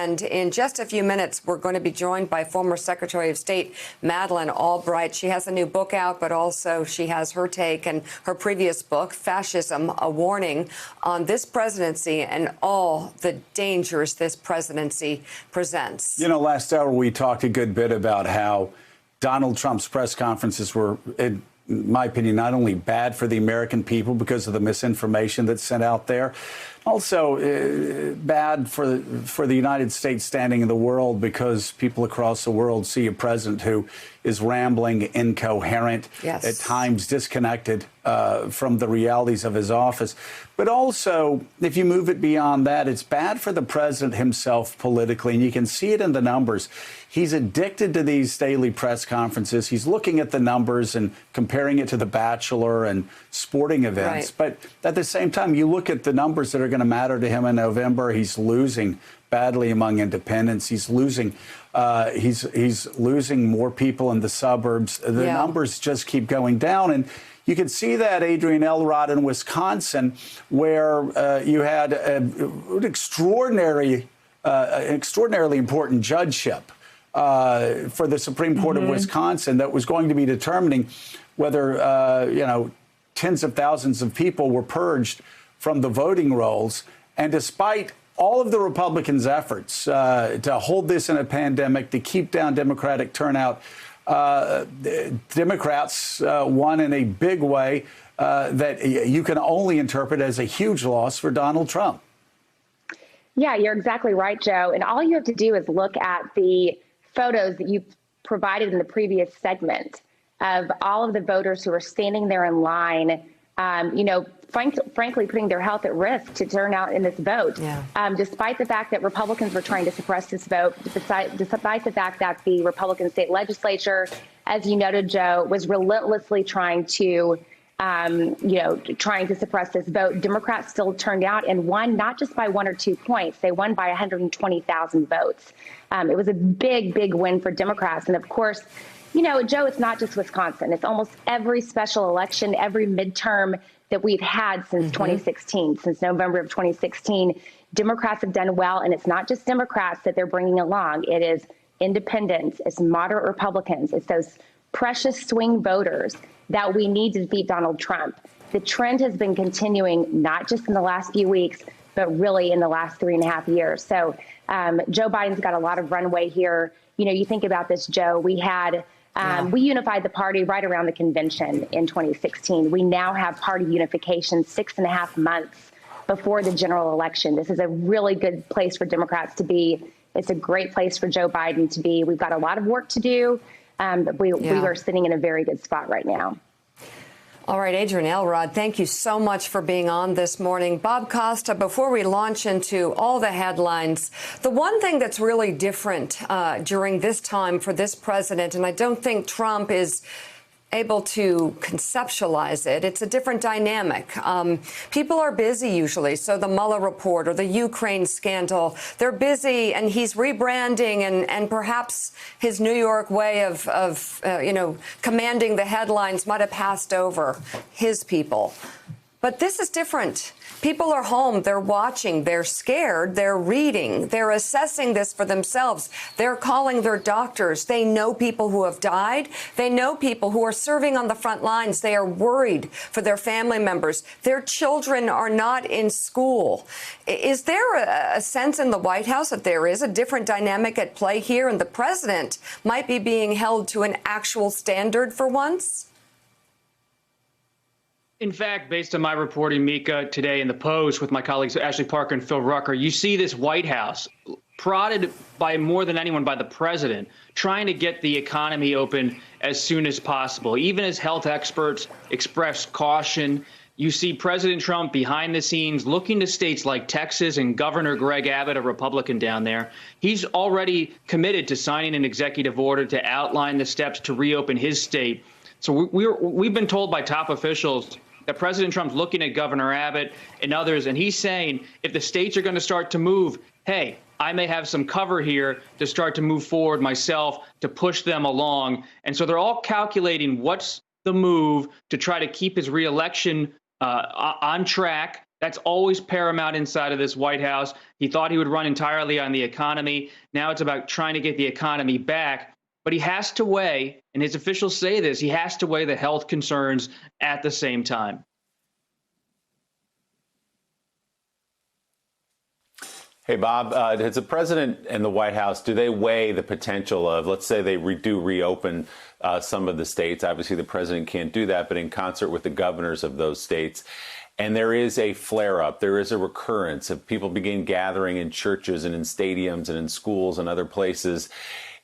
And in just a few minutes, we're going to be joined by former Secretary of State Madeleine Albright. She has a new book out, but also she has her take and her previous book, Fascism, A Warning, on this presidency and all the dangers this presidency presents. You know, last hour we talked a good bit about how Donald Trump's press conferences were, in my opinion, not only bad for the American people because of the misinformation that's sent out there, also bad for the United States standing in the world because people across the world see a president who is rambling, incoherent, yes, at times disconnected from the realities of his office. But also, if you move it beyond that, it's bad for the president himself politically, and you can see it in the numbers. He's addicted to these daily press conferences. He's looking at the numbers and comparing it to The Bachelor and sporting events. Right. But at the same time, you look at the numbers that are going to matter to him in November. He's losing badly among independents. He's losing more people in the suburbs. The numbers just keep going down. And you can see that, Adrienne Elrod, in Wisconsin, where you had an extraordinarily important judgeship for the Supreme Court of Wisconsin that was going to be determining whether, tens of thousands of people were purged from the voting rolls. And despite all of the Republicans' efforts to hold this in a pandemic, to keep down Democratic turnout, Democrats won in a big way that you can only interpret as a huge loss for Donald Trump. Yeah, you're exactly right, Joe. And all you have to do is look at the photos that you provided in the previous segment of all of the voters who are standing there in line, frankly, putting their health at risk to turn out in this vote. Yeah. Despite the fact that Republicans were trying to suppress this vote, despite the fact that the Republican state legislature, as you noted, Joe, was relentlessly trying to suppress this vote, Democrats still turned out and won, not just by 1 or 2 points. They won by 120,000 votes. It was a big, big win for Democrats. And of course, Joe, it's not just Wisconsin. It's almost every special election, every midterm that we've had since 2016, since November of 2016. Democrats have done well, and it's not just Democrats that they're bringing along. It is independents, it's moderate Republicans, it's those precious swing voters that we need to defeat Donald Trump. The trend has been continuing, not just in the last few weeks, but really in the last 3.5 years. So Joe Biden's got a lot of runway here. You think about this, Joe, we unified the party right around the convention in 2016. We now have party unification 6.5 months before the general election. This is a really good place for Democrats to be. It's a great place for Joe Biden to be. We've got a lot of work to do, but we are sitting in a very good spot right now. All right, Adrienne Elrod, thank you so much for being on this morning. Bob Costa, before we launch into all the headlines, the one thing that's really different during this time for this president, and I don't think Trump is able to conceptualize it, it's a different dynamic. People are busy usually. So the Mueller report or the Ukraine scandal, they're busy, and he's rebranding, and perhaps his New York way of commanding the headlines might have passed over his people. But this is different. People are home, they're watching, they're scared, they're reading, they're assessing this for themselves. They're calling their doctors. They know people who have died. They know people who are serving on the front lines. They are worried for their family members. Their children are not in school. Is there a sense in the White House that there is a different dynamic at play here, and the president might be being held to an actual standard for once? In fact, based on my reporting, Mika, today in the Post with my colleagues Ashley Parker and Phil Rucker, you see this White House prodded by more than anyone by the president, trying to get the economy open as soon as possible. Even as health experts express caution, you see President Trump behind the scenes looking to states like Texas and Governor Greg Abbott, a Republican down there. He's already committed to signing an executive order to outline the steps to reopen his state. So we've been told by top officials that President Trump's looking at Governor Abbott and others, and he's saying if the states are going to start to move, hey, I may have some cover here to start to move forward myself to push them along. And so they're all calculating what's the move to try to keep his reelection on track That's always paramount inside of this White House. He thought he would run entirely on the economy. Now it's about trying to get the economy back. But he has to weigh, and his officials say this, he has to weigh the health concerns at the same time. Hey, Bob, does the president and the White House, do they weigh the potential of, let's say they do reopen some of the states? Obviously, the president can't do that, but in concert with the governors of those states. And there is a flare-up, there is a recurrence of people begin gathering in churches and in stadiums and in schools and other places.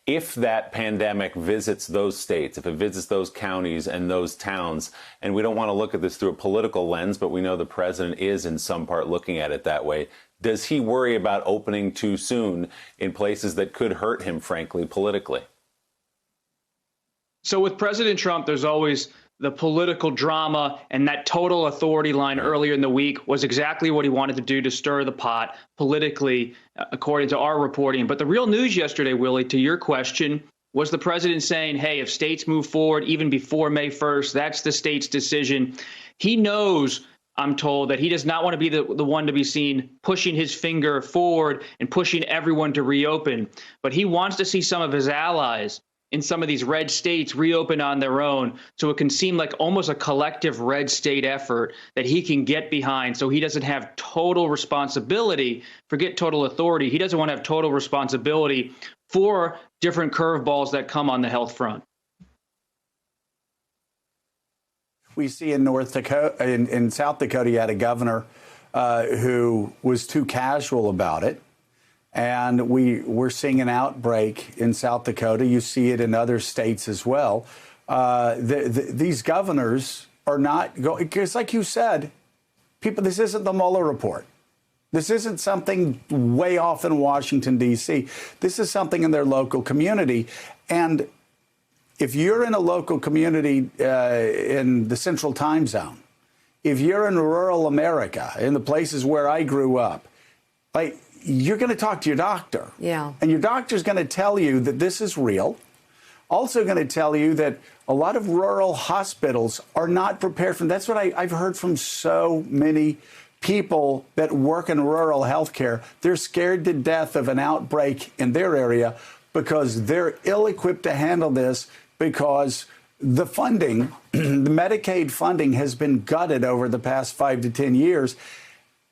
If that pandemic visits those states, if it visits those counties and those towns, and we don't want to look at this through a political lens, but we know the president is in some part looking at it that way, does he worry about opening too soon in places that could hurt him, frankly, politically? So with President Trump, there's always the political drama, and that total authority line earlier in the week was exactly what he wanted to do to stir the pot politically, according to our reporting. But the real news yesterday, Willie, to your question, was the president saying, hey, if states move forward even before May 1st, that's the state's decision. He knows, I'm told, that he does not want to be the one to be seen pushing his finger forward and pushing everyone to reopen. But he wants to see some of his allies in some of these red states reopen on their own, so it can seem like almost a collective red state effort that he can get behind, so he doesn't have total responsibility. Forget total authority. He doesn't want to have total responsibility for different curveballs that come on the health front. We see in North Dakota, in South Dakota, you had a governor who was too casual about it. And we're seeing an outbreak in South Dakota. You see it in other states as well. These governors are not going, because like you said, people, this isn't the Mueller report. This isn't something way off in Washington, D.C. This is something in their local community. And if you're in a local community in the Central Time Zone, if you're in rural America, in the places where I grew up, like, you're going to talk to your doctor. Yeah. And your doctor's going to tell you that this is real. Also going to tell you that a lot of rural hospitals are not prepared for. That's what I've heard from so many people that work in rural healthcare. They're scared to death of an outbreak in their area because they're ill-equipped to handle this, because the funding, the Medicaid funding, has been gutted over the past 5 to 10 years.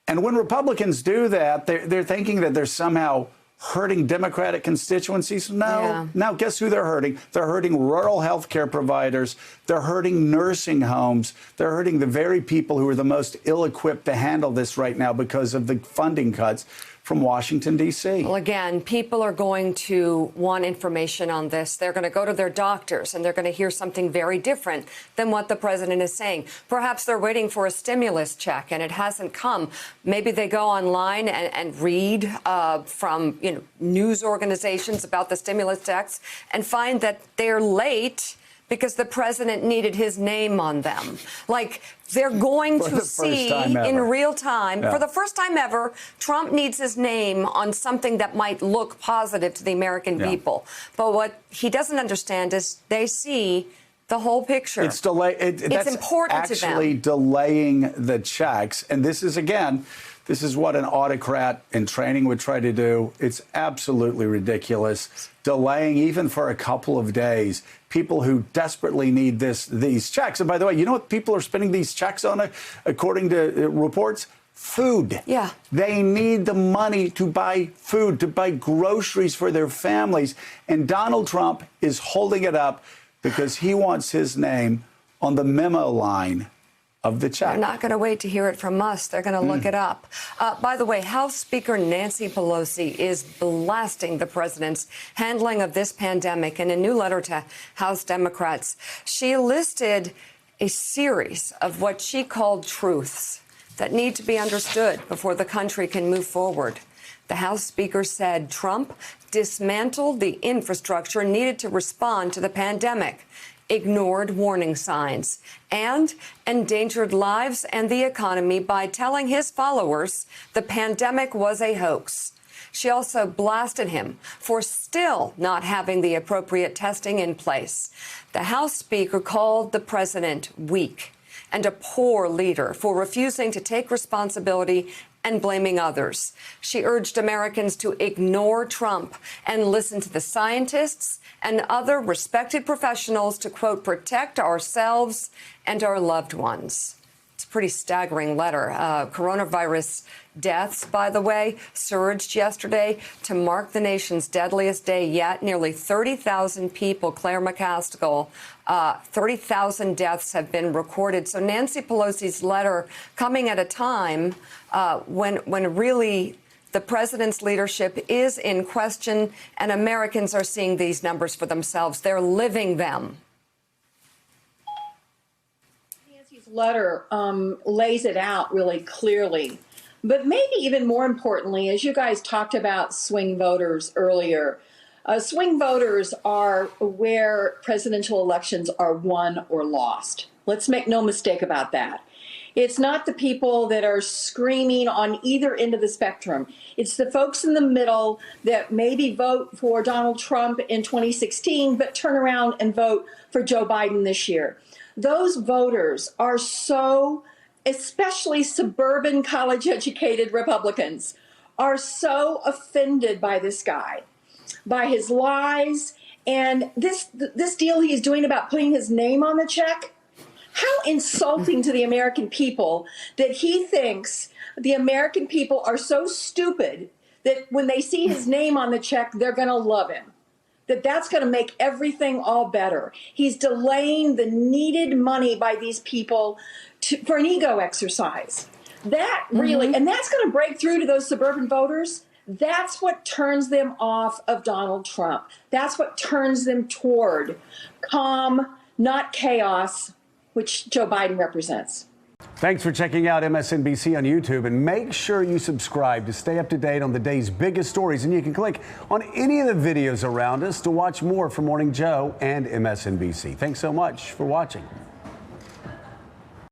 And when Republicans do that, they're thinking that they're somehow hurting Democratic constituencies. No, Now guess who they're hurting? They're hurting rural health care providers. They're hurting nursing homes. They're hurting the very people who are the most ill-equipped to handle this right now because of the funding cuts from Washington, D.C. Well, again, people are going to want information on this. They're going to go to their doctors, and they're going to hear something very different than what the president is saying. Perhaps they're waiting for a stimulus check, and it hasn't come. Maybe they go online and read from news organizations about the stimulus checks and find that they're late because the president needed his name on them. Like, they're going to see in real time, for the first time ever, Trump needs his name on something that might look positive to the American people. But what he doesn't understand is they see the whole picture. It's it's important to them. Actually delaying the checks. And this is, again, this is what an autocrat in training would try to do. It's absolutely ridiculous. Delaying even for a couple of days. People who desperately need these checks. And by the way, you know what people are spending these checks on, according to reports? Food. Yeah. They need the money to buy food, to buy groceries for their families. And Donald Trump is holding it up because he wants his name on the memo line of the check. They're not going to wait to hear it from us. They're going to look it up. By the way, House Speaker Nancy Pelosi is blasting the president's handling of this pandemic. In a new letter to House Democrats, she listed a series of what she called truths that need to be understood before the country can move forward. The House Speaker said Trump dismantled the infrastructure needed to respond to the pandemic, ignored warning signs, and endangered lives and the economy by telling his followers the pandemic was a hoax. She also blasted him for still not having the appropriate testing in place. The House Speaker called the president weak and a poor leader for refusing to take responsibility and blaming others. She urged Americans to ignore Trump and listen to the scientists and other respected professionals to, quote, protect ourselves and our loved ones. It's a pretty staggering letter. Coronavirus deaths, by the way, surged yesterday to mark the nation's deadliest day yet. Nearly 30,000 people, Claire McCaskill, 30,000 deaths have been recorded. So Nancy Pelosi's letter coming at a time when really the president's leadership is in question and Americans are seeing these numbers for themselves. They're living them. Nancy's letter lays it out really clearly. But maybe even more importantly, as you guys talked about swing voters earlier, swing voters are where presidential elections are won or lost. Let's make no mistake about that. It's not the people that are screaming on either end of the spectrum. It's the folks in the middle that maybe vote for Donald Trump in 2016, but turn around and vote for Joe Biden this year. Those voters are so, especially suburban college-educated Republicans, are so offended by this guy, by his lies, and this deal he's doing about putting his name on the check. How insulting to the American people that he thinks the American people are so stupid that when they see his name on the check, they're going to love him. That's going to make everything all better. He's delaying the needed money by these people for an ego exercise. That really, and that's going to break through to those suburban voters. That's what turns them off of Donald Trump. That's what turns them toward calm, not chaos, which Joe Biden represents. Thanks for checking out MSNBC on YouTube, and make sure you subscribe to stay up to date on the day's biggest stories. And you can click on any of the videos around us to watch more from Morning Joe and MSNBC. Thanks so much for watching.